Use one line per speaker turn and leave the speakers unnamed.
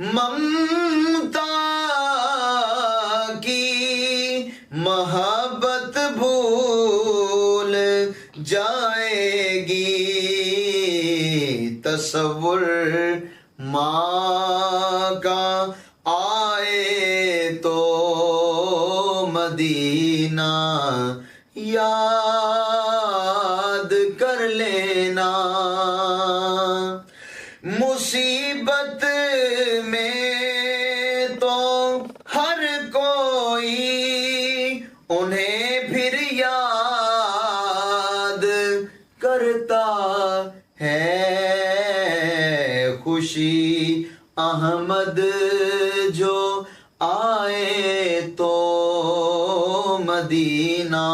ममता की मोहब्बत भूल जाएगी, तसव्वुर माँ का आए तो मदीना याद कर लेना। मुसीबत में तो हर कोई उन्हें फिर याद करता है, खुशी अहमद जो आए तो मदीना